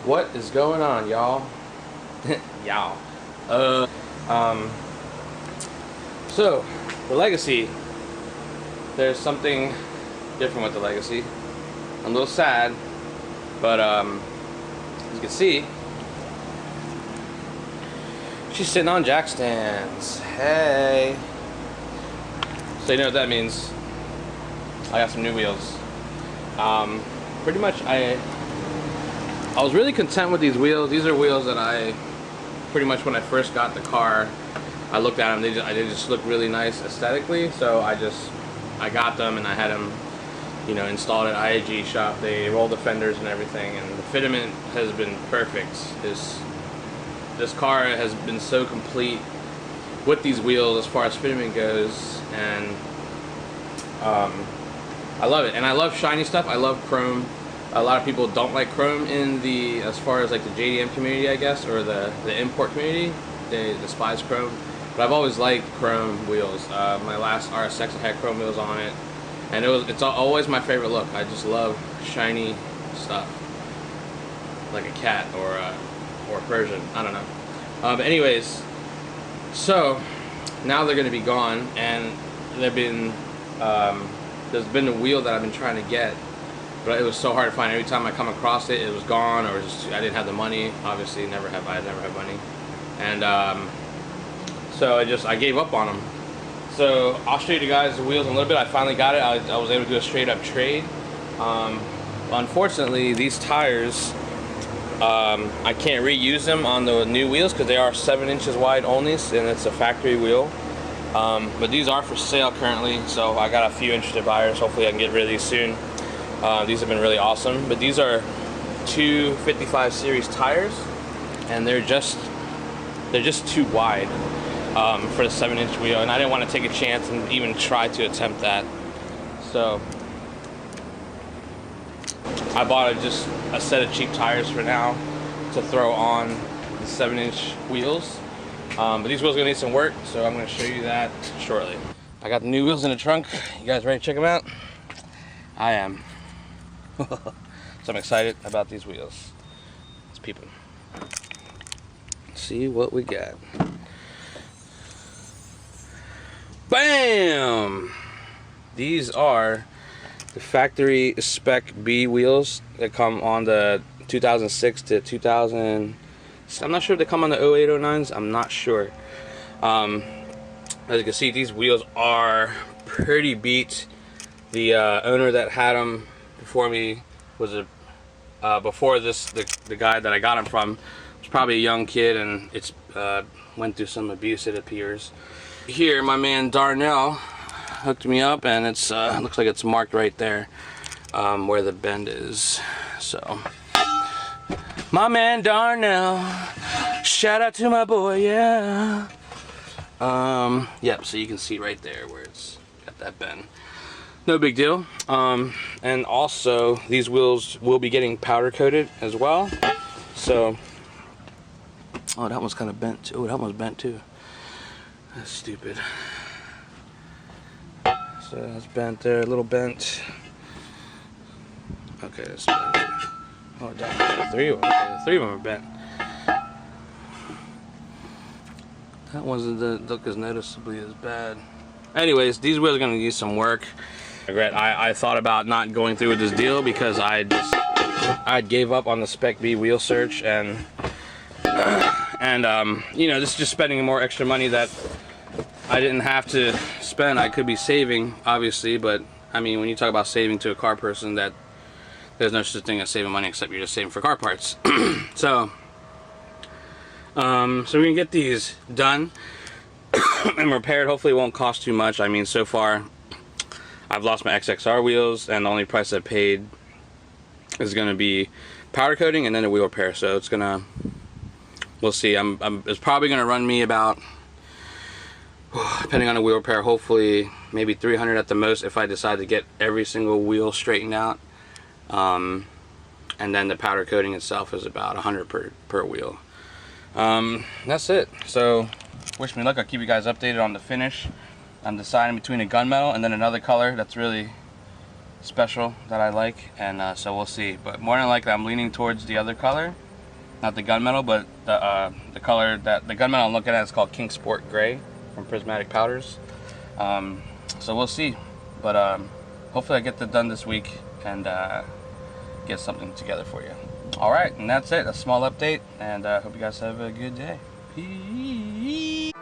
What is going on, y'all? Y'all. So, the Legacy, there's something different with the Legacy. I'm a little sad, but as you can see, she's sitting on jack stands. Hey. So you know what that means. I got some new wheels. Pretty much I was really content with these wheels. These are wheels that I pretty much, when I first got the car, I looked at them. They just look really nice aesthetically. So I got them and I had them, you know, installed at IAG shop. They roll the fenders and everything, and the fitment has been perfect. This car has been so complete with these wheels as far as fitment goes, and I love it. And I love shiny stuff. I love chrome. A lot of people don't like chrome in the, as far as like the JDM community, I guess, or the import community. They despise chrome, but I've always liked chrome wheels. My last RSX had chrome wheels on it, and it's always my favorite look. I just love shiny stuff, like a cat or a Persian. I don't know. But anyways, so now they're going to be gone, and there's been a wheel that I've been trying to get, but it was so hard to find. Every time I come across it, it was gone, or just I didn't have the money. Obviously, I never have money, and so I gave up on them. So I'll show you guys the wheels in a little bit. I finally got it. I was able to do a straight up trade. Unfortunately, these tires, I can't reuse them on the new wheels because they are 7 inches wide only, and it's a factory wheel. But these are for sale currently, so I got a few interested buyers. Hopefully I can get rid of these soon. These have been really awesome, but these are 255 series tires, and they're just too wide for the 7-inch wheel, and I didn't want to take a chance and even try to attempt that. So I bought just a set of cheap tires for now to throw on the 7-inch wheels. But these wheels are gonna need some work, so I'm gonna show you that shortly. I got the new wheels in the trunk. You guys ready to check them out? I am. So I'm excited about these wheels. Let's peep them. See what we got. Bam! These are the factory spec B wheels that come on the 2006 to 2000. I'm not sure if they come on the 08, 09s. I'm not sure. As you can see, these wheels are pretty beat. The owner that had them before me was before this, the guy that I got them from was probably a young kid, and it's went through some abuse, it appears. Here, my man Darnell hooked me up, and it's looks like it's marked right there where the bend is. So, my man Darnell, shout out to my boy, yeah. Yep, so you can see right there where it's got that bend. No big deal. And also, these wheels will be getting powder coated as well. So, oh, that one's kind of bent. Oh, that one's bent too. That's stupid. So that's bent there, a little bent. Okay, that's bent. Oh, damn, 3 of them. Okay, 3 of them are bent. That one doesn't look as noticeably as bad. Anyways, these wheels are gonna need some work. I thought about not going through with this deal because I gave up on the Spec B wheel search, and you know, this is just spending more extra money that I didn't have to spend. I could be saving, obviously, but I mean, when you talk about saving to a car person, that there's no such thing as saving money except you're just saving for car parts. So we can get these done and repaired. Hopefully it won't cost too much. I mean, so far I've lost my XXR wheels, and the only price I paid is going to be powder coating and then a wheel repair. So it's gonna, we'll see. It's probably going to run me about, depending on the wheel repair, hopefully maybe 300 at the most if I decide to get every single wheel straightened out. And then the powder coating itself is about 100 per wheel. That's it. So wish me luck. I'll keep you guys updated on the finish. I'm deciding between a gunmetal and then another color that's really special that I like, and so we'll see. But more than likely I'm leaning towards the other color, not the gunmetal, but the color that the gunmetal I'm looking at is called King Sport Gray from Prismatic Powders. So we'll see, but hopefully I get that done this week and get something together for you. All right, and that's it. A small update, and hope you guys have a good day. Peace.